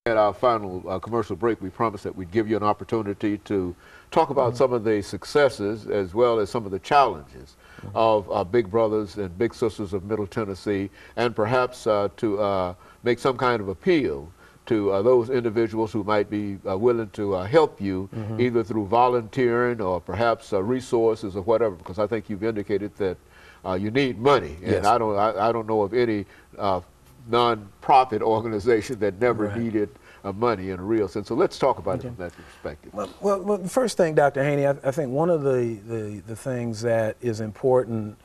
At our final commercial break, we promised that we'd give you an opportunity to talk about some of the successes as well as some of the challenges of Big Brothers and Big Sisters of Middle Tennessee, and perhaps to make some kind of appeal to those individuals who might be willing to help you either through volunteering or perhaps resources or whatever, because I think you've indicated that you need money. And Yes. I don't know of any non-profit organization that never needed money in a real sense. So let's talk about it from that perspective. Well, the first thing, Dr. Haney, I think one of the things that is important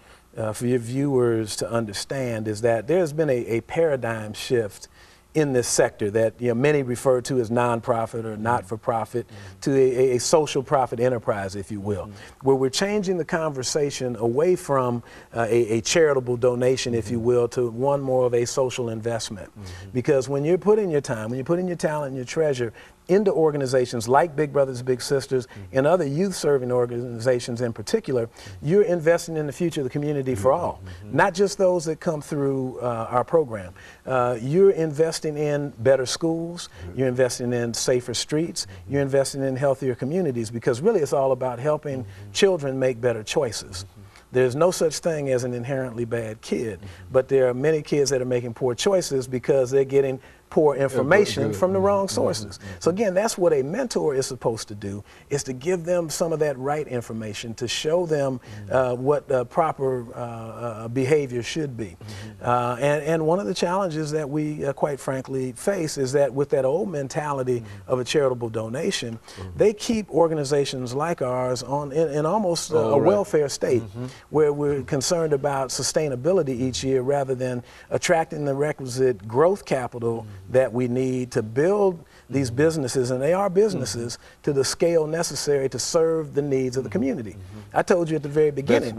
for your viewers to understand is that there's been a paradigm shift in this sector that many refer to as nonprofit or not-for-profit to a social profit enterprise, if you will, where we're changing the conversation away from a charitable donation, if you will, to one more of a social investment. Because when you're putting your time, when you're putting your talent and your treasure into organizations like Big Brothers Big Sisters and other youth-serving organizations in particular, you're investing in the future of the community for all, not just those that come through our program. You're investing in better schools, you're investing in safer streets, you're investing in healthier communities, because really it's all about helping children make better choices. There's no such thing as an inherently bad kid, but there are many kids that are making poor choices because they're getting poor information from the wrong sources. So again, that's what a mentor is supposed to do, is to give them some of that right information, to show them what proper behavior should be. And one of the challenges that we quite frankly face is that with that old mentality of a charitable donation, they keep organizations like ours in almost a welfare state, where we're concerned about sustainability each year rather than attracting the requisite growth capital that we need to build these businesses, and they are businesses, to the scale necessary to serve the needs of the community. I told you at the very beginning,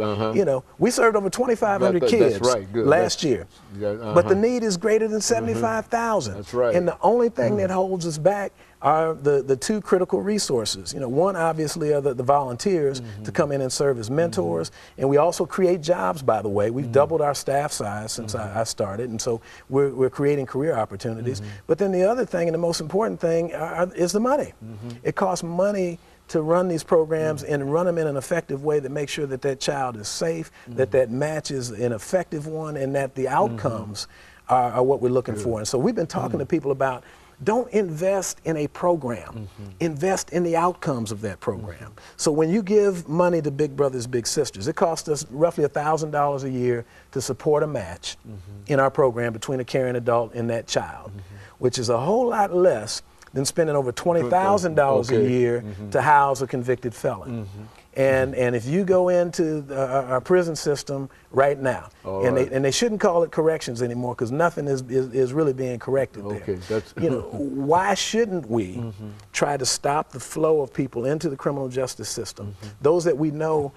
we served over 2,500 kids last year, but the need is greater than 75,000. That's right. And the only thing that holds us back are the two critical resources. One obviously are the volunteers to come in and serve as mentors, and we also create jobs, by the way. We've doubled our staff size since I started, and so we're creating career opportunities. But then the other thing, and the most important thing, is the money. It costs money to run these programs and run them in an effective way that makes sure that that child is safe, that match is an effective one, and that the outcomes are what we're looking for. And so we've been talking to people about, don't invest in a program, invest in the outcomes of that program. So when you give money to Big Brothers Big Sisters, it costs us roughly $1,000 a year to support a match in our program between a caring adult and that child, which is a whole lot less than spending over $20,000 a year to house a convicted felon. And if you go into our prison system right now, and they shouldn't call it corrections anymore, because nothing is really being corrected there. Why shouldn't we try to stop the flow of people into the criminal justice system, those that we know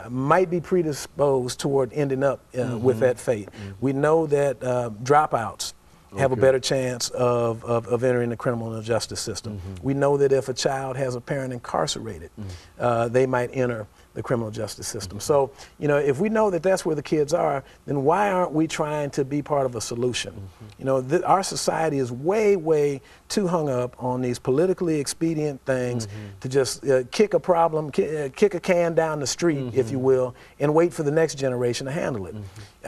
might be predisposed toward ending up with that fate? We know that dropouts have a better chance of entering the criminal justice system. We know that if a child has a parent incarcerated, they might enter the criminal justice system. So, if we know that that's where the kids are, then why aren't we trying to be part of a solution? Our society is way too hung up on these politically expedient things to just kick a problem, kick a can down the street, if you will, and wait for the next generation to handle it.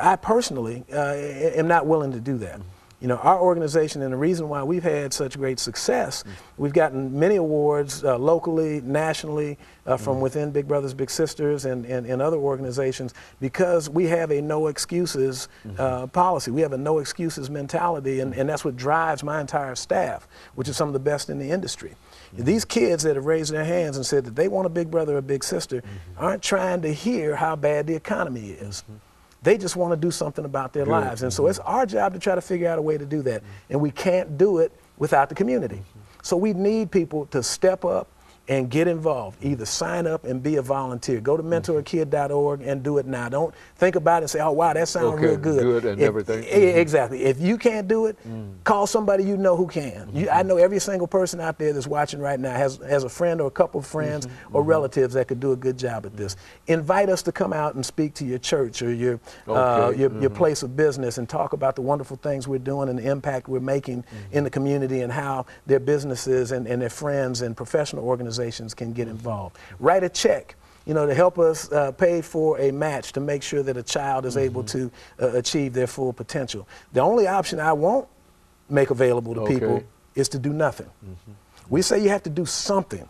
I personally am not willing to do that. Our organization, and the reason why we've had such great success, we've gotten many awards locally, nationally, from within Big Brothers Big Sisters and other organizations, because we have a no excuses policy. We have a no excuses mentality, and that's what drives my entire staff, which is some of the best in the industry. These kids that have raised their hands and said that they want a big brother or a big sister aren't trying to hear how bad the economy is. They just want to do something about their lives. And so it's our job to try to figure out a way to do that. And we can't do it without the community. So we need people to step up and get involved. Either sign up and be a volunteer. Go to mentorakid.org and do it now. Don't think about it and say, oh, wow, that sounds real good. Good and everything. Exactly. If you can't do it, call somebody you know who can. I know every single person out there that's watching right now has a friend or a couple of friends or relatives that could do a good job at this. Invite us to come out and speak to your church or your place of business and talk about the wonderful things we're doing and the impact we're making in the community and how their businesses and their friends and professional organizations can get involved. Write a check, to help us pay for a match to make sure that a child is able to achieve their full potential. The only option I won't make available to people is to do nothing. We say you have to do something.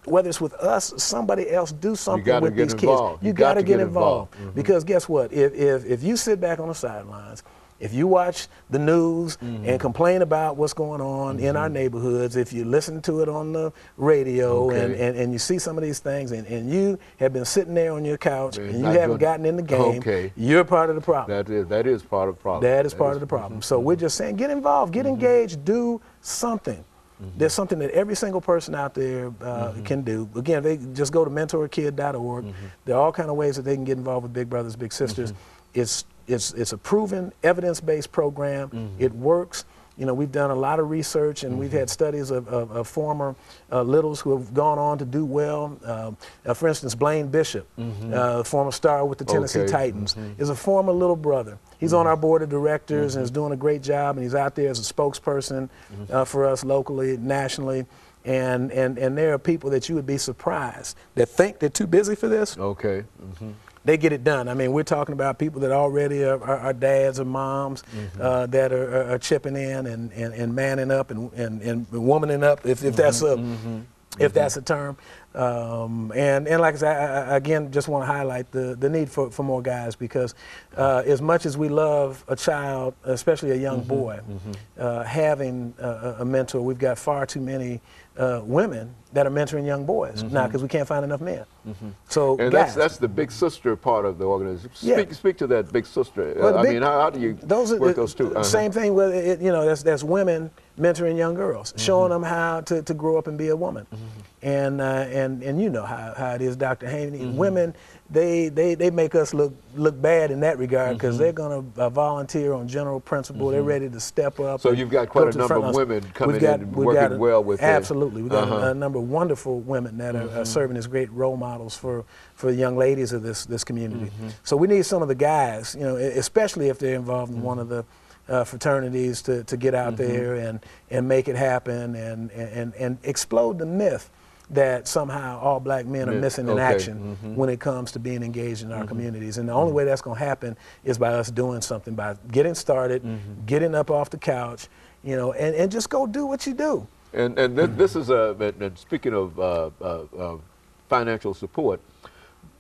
Whether it's with us or somebody else, do something with these kids. You got to get involved. Because guess what? If you sit back on the sidelines, if you watch the news and complain about what's going on in our neighborhoods, if you listen to it on the radio and you see some of these things and you have been sitting there on your couch and you haven't gotten in the game, you're part of the problem. That is part of the problem. That is part of the problem. So we're just saying, get involved, get engaged, do something. There's something that every single person out there can do. Again, they just go to mentorakid.org. There are all kinds of ways that they can get involved with Big Brothers Big Sisters. It's a proven, evidence-based program. It works. We've done a lot of research, and we've had studies of former littles who have gone on to do well. For instance, Blaine Bishop, former star with the Tennessee Titans, is a former little brother. He's on our board of directors and is doing a great job, and he's out there as a spokesperson for us locally, nationally. And there are people that you would be surprised that think they're too busy for this. They get it done. I mean, we're talking about people that already are dads or moms that are chipping in and manning up and womaning up, if that's a term. And like I said, I again just want to highlight the need for more guys, because as much as we love a child, especially a young boy, having a mentor, we've got far too many women that are mentoring young boys now because we can't find enough men. So and guys, that's the big sister part of the organization. Speak to that big sister. Well, I mean, how do you work those two? Same thing with it, that's women mentoring young girls, showing them how to grow up and be a woman. And you know how it is, Dr. Haney. Women, they make us look bad in that regard, because they're going to volunteer on general principle. They're ready to step up. So you've got quite a number of women coming in and working well with it. Absolutely. We've got a number of wonderful women that are serving as great role models for young ladies of this community. So we need some of the guys, especially if they're involved in one of the fraternities, to get out there and make it happen and explode the myth that somehow all black men are missing in action when it comes to being engaged in our communities. And the only way that's going to happen is by us doing something, by getting started, getting up off the couch, and just go do what you do. And this is and speaking of financial support,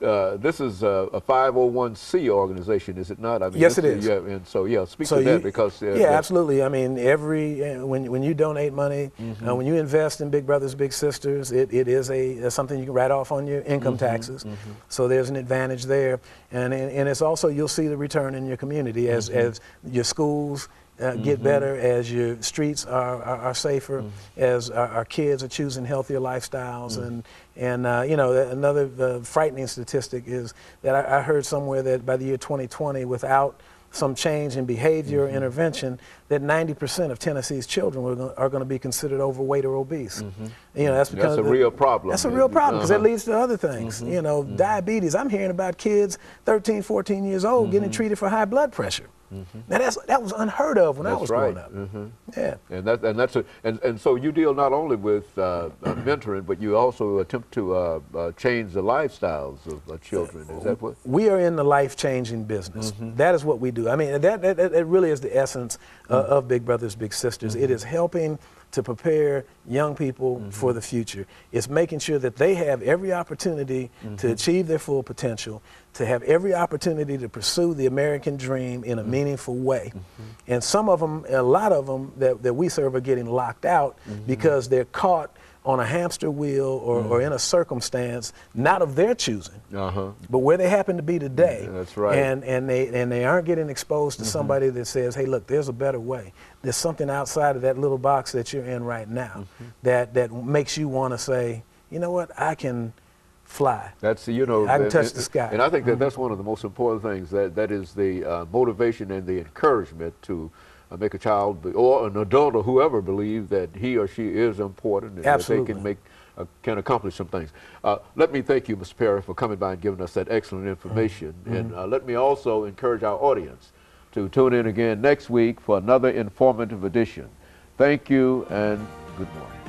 this is a 501c organization, is it not? I mean, yes, it is. Yeah, and so speak to that, because absolutely. I mean, when you donate money, when you invest in Big Brothers Big Sisters, it is something you can write off on your income taxes. So there's an advantage there, and it's also, you'll see the return in your community as your schools get better, as your streets are safer, as our kids are choosing healthier lifestyles. And another frightening statistic is that I heard somewhere that by the year 2020, without some change in behavior or intervention, that 90% of Tennessee's children are going to be considered overweight or obese. That's because that's a real problem. That's a real problem, because it leads to other things. Diabetes. I'm hearing about kids 13, 14 years old getting treated for high blood pressure. Now that was unheard of when I was growing up. Yeah. And so you deal not only with mentoring, but you also attempt to change the lifestyles of children. Is that what? We are in the life-changing business. That is what we do. I mean, that really is the essence of Big Brothers Big Sisters. It is helping to prepare young people for the future. It's making sure that they have every opportunity to achieve their full potential, to have every opportunity to pursue the American dream in a meaningful way. And some of them, a lot of them that we serve, are getting locked out because they're caught on a hamster wheel or in a circumstance not of their choosing, but where they happen to be today. That's right. And they aren't getting exposed to somebody that says, hey, look, there's a better way. There's something outside of that little box that you're in right now that makes you want to say, you know what, I can fly. That's, you know, I can touch the sky. And I think that that's one of the most important things, that is the motivation and the encouragement to make a child or an adult or whoever believe that he or she is important and Absolutely. that they can accomplish some things. Let me thank you, Mr. Perry, for coming by and giving us that excellent information. And let me also encourage our audience to tune in again next week for another informative edition. Thank you and good morning.